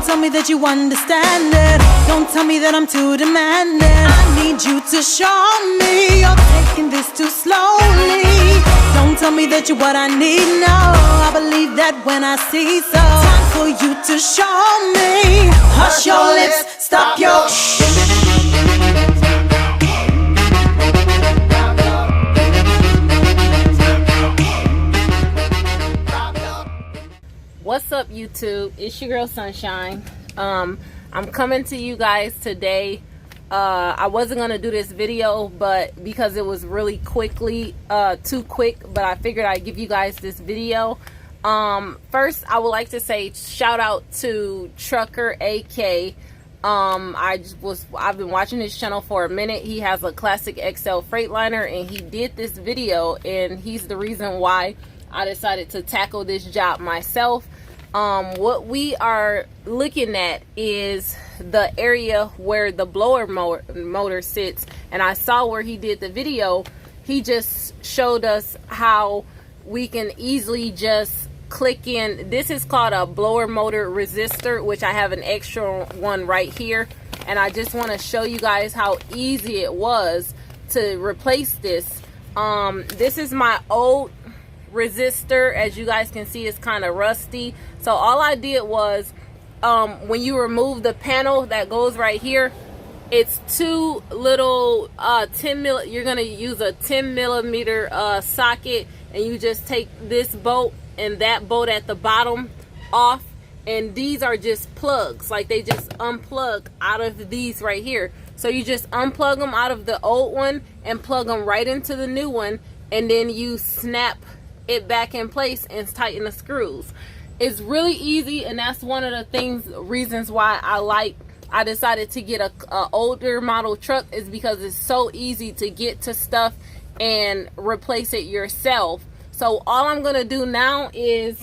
tell me that you understand it. Don't tell me that I'm too demanding. I need you to show me you're taking this too slowly. Don't tell me that you're what I need, no. I believe that when I see so. Time for you to show me. Hush your lips, stop your What's up, YouTube? It's your girl Sunshine. I'm coming to you guys today. I wasn't gonna do this video, but because it was really too quick, but I figured I'd give you guys this video. First, I would like to say shout out to Trucker AK. I've been watching his channel for a minute. He has a classic XL Freightliner, and he did this video, and he's the reason why I decided to tackle this job myself. What we are looking at is the area where the blower motor sits, and I saw where he did the video. He just showed us how we can easily just click in. This is called a blower motor resistor, which I have an extra one right here, and I just want to show you guys how easy it was to replace this. This is my old resistor. As you guys can see, it's kind of rusty. So all I did was when you remove the panel that goes right here, it's two little you're gonna use a 10 millimeter socket, and you just take this bolt and that bolt at the bottom off, and these are just plugs. Like, they just unplug out of these right here. So you just unplug them out of the old one and plug them right into the new one, and then you snap it back in place and tighten the screws. It's really easy, and that's one of the reasons why I decided to get a older model truck, is because it's so easy to get to stuff and replace it yourself. So all I'm gonna do now is,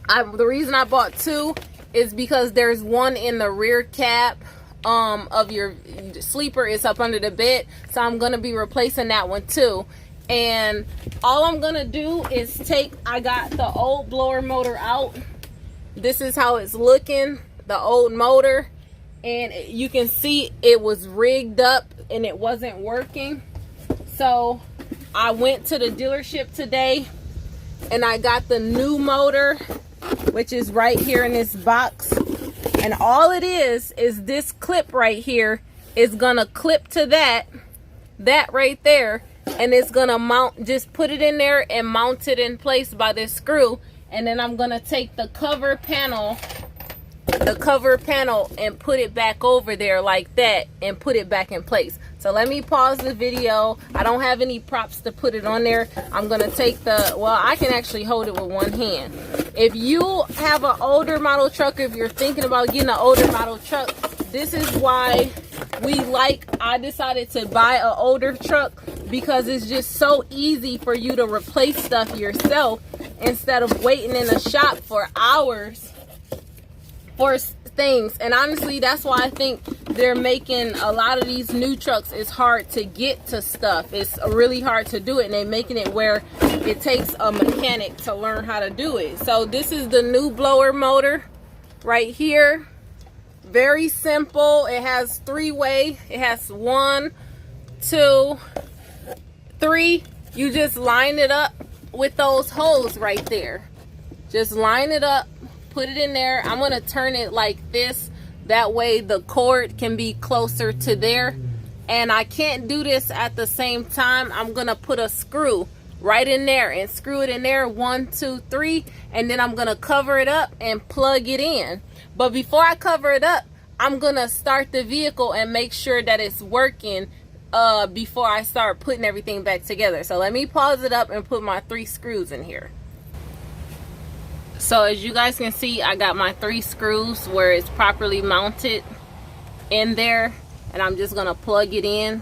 the reason I bought two is because there's one in the rear cab of your sleeper. It's up under the bed, so I'm gonna be replacing that one too. And all I'm gonna do is I got the old blower motor out. This is how it's looking, the old motor, and you can see it was rigged up and it wasn't working. So I went to the dealership today and I got the new motor, which is right here in this box. And all it is this clip right here is gonna clip to that right there, and it's gonna just put it in there and mount it in place by this screw. And then I'm gonna take the cover panel and put it back over there like that and put it back in place. So let me pause the video. I don't have any props to put it on there. I'm gonna take I can actually hold it with one hand. If you have an older model truck, if you're thinking about getting an older model truck, this is why I decided to buy an older truck, because it's just so easy for you to replace stuff yourself instead of waiting in a shop for hours for things. And honestly, that's why I think they're making a lot of these new trucks, it's hard to get to stuff. It's really hard to do it, and they're making it where it takes a mechanic to learn how to do it. So this is the new blower motor right here. Very simple. It has three-way. It has 1, 2, 3. You just line it up with those holes right there. Just line it up, put it in there. I'm gonna turn it like this, that way the cord can be closer to there. And I can't do this at the same time. I'm gonna put a screw right in there and screw it in there, 1, 2, 3, and then I'm gonna cover it up and plug it in. But before I cover it up, I'm gonna start the vehicle and make sure that it's working before I start putting everything back together. So let me pause it up and put my 3 screws in here. So as you guys can see, I got my 3 screws where it's properly mounted in there, and I'm just gonna plug it in.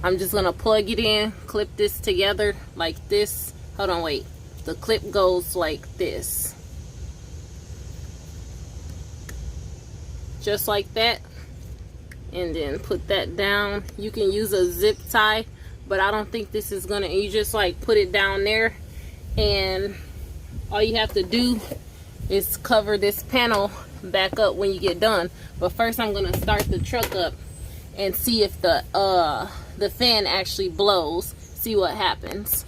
I'm just gonna plug it in, clip this together like this. Hold on, wait. The clip goes like this. Just like that. And then put that down. You can use a zip tie, but I don't think this is gonna, you just like put it down there, and all you have to do is cover this panel back up when you get done. But first I'm gonna start the truck up and see if the fan actually blows, see what happens.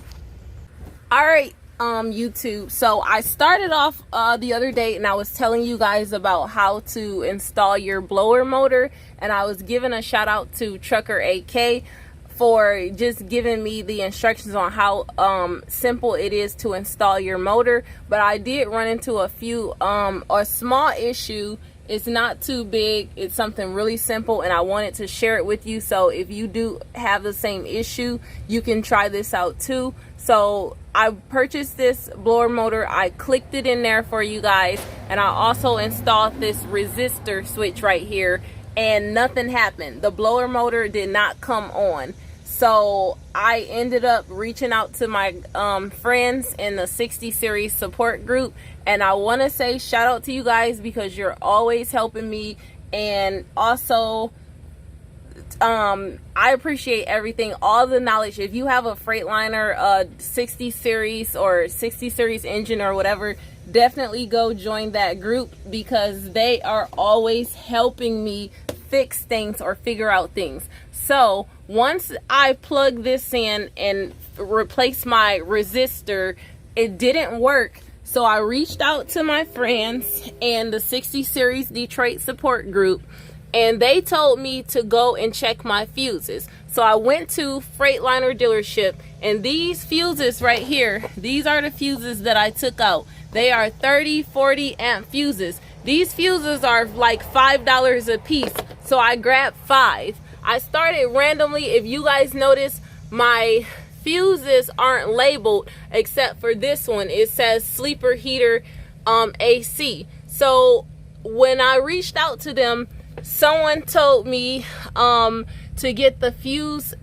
All right, YouTube, so I started off the other day and I was telling you guys about how to install your blower motor, and I was giving a shout out to Trucker AK for just giving me the instructions on how simple it is to install your motor. But I did run into a small issue. It's not too big, it's something really simple, and I wanted to share it with you. So if you do have the same issue, you can try this out too. So I purchased this blower motor, I clicked it in there for you guys, and I also installed this resistor switch right here, and nothing happened. The blower motor did not come on. So I ended up reaching out to my friends in the 60 series support group, and I want to say shout out to you guys because you're always helping me, and also I appreciate everything, all the knowledge. If you have a Freightliner 60 series or 60 series engine or whatever, definitely go join that group because they are always helping me fix things or figure out things. So once I plug this in and replace my resistor, it didn't work. So I reached out to my friends and the 60 series Detroit support group, and they told me to go and check my fuses. So I went to Freightliner dealership, and these fuses right here, these are the fuses that I took out. They are 30-40 amp fuses. These fuses are like $5 a piece, so I grabbed 5. I started randomly. If you guys notice, my fuses aren't labeled except for this one. It says sleeper heater AC. So when I reached out to them, someone told me to get the fuse,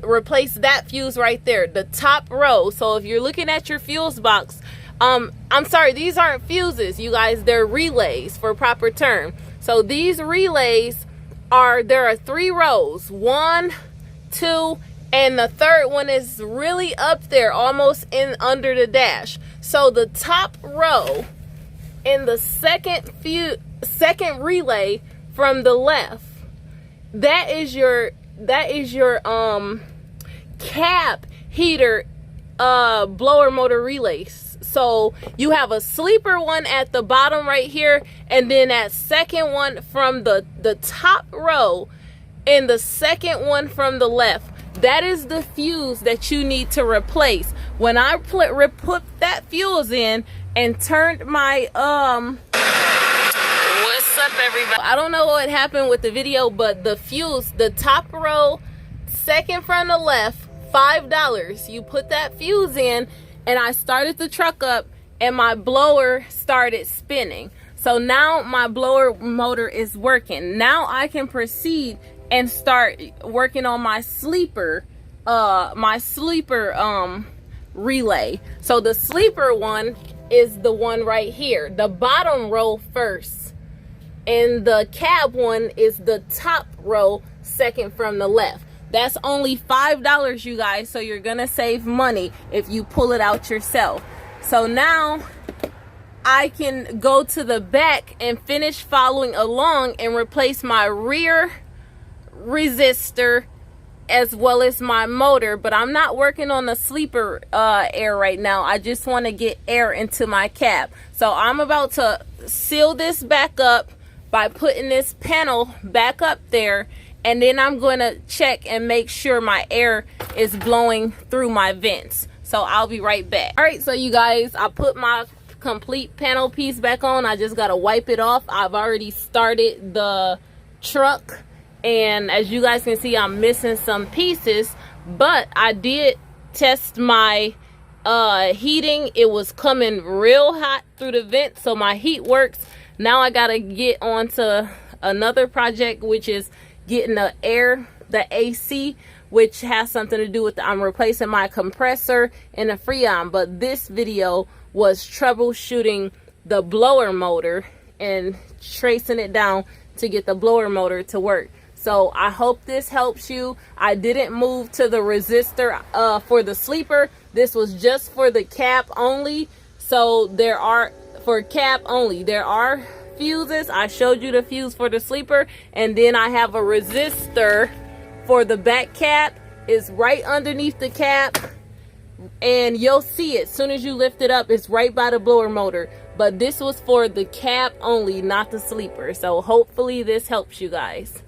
replace that fuse right there, the top row. So if you're looking at your fuse box, I'm sorry, these aren't fuses, you guys, they're relays for proper term. So these relays there are 3 rows, 1, 2, and the third one is really up there, almost in under the dash. So the top row in the second relay from the left, that is your cab heater blower motor relays. So you have a sleeper one at the bottom right here, and then that second one from the top row, and the second one from the left. That is the fuse that you need to replace. When I put that fuse in and turned my what's up everybody, I don't know what happened with the video, but the fuse, the top row, second from the left, $5. You put that fuse in, and I started the truck up, and my blower started spinning. So now my blower motor is working. Now I can proceed and start working on my sleeper relay. So the sleeper one is the one right here, the bottom row first, and the cab one is the top row, second from the left. That's only $5, you guys, so you're gonna save money if you pull it out yourself. So now I can go to the back and finish following along and replace my rear resistor as well as my motor. But I'm not working on the sleeper air right now. I just want to get air into my cab. So I'm about to seal this back up by putting this panel back up there, and then I'm going to check and make sure my air is blowing through my vents. So I'll be right back. All right, so you guys, I put my complete panel piece back on. I just got to wipe it off. I've already started the truck, and as you guys can see, I'm missing some pieces, but I did test my heating. It was coming real hot through the vent, so my heat works. Now I got to get on to another project, which is getting the AC, which has something to do with I'm replacing my compressor and the Freon. But this video was troubleshooting the blower motor and tracing it down to get the blower motor to work. So I hope this helps you. I didn't move to the resistor for the sleeper. This was just for the cab only. So there are for cab only. There are fuses. I showed you the fuse for the sleeper, and then I have a resistor for the back cap. It's right underneath the cap, and you'll see it as soon as you lift it up. It's right by the blower motor, but this was for the cab only, not the sleeper. So hopefully this helps you guys.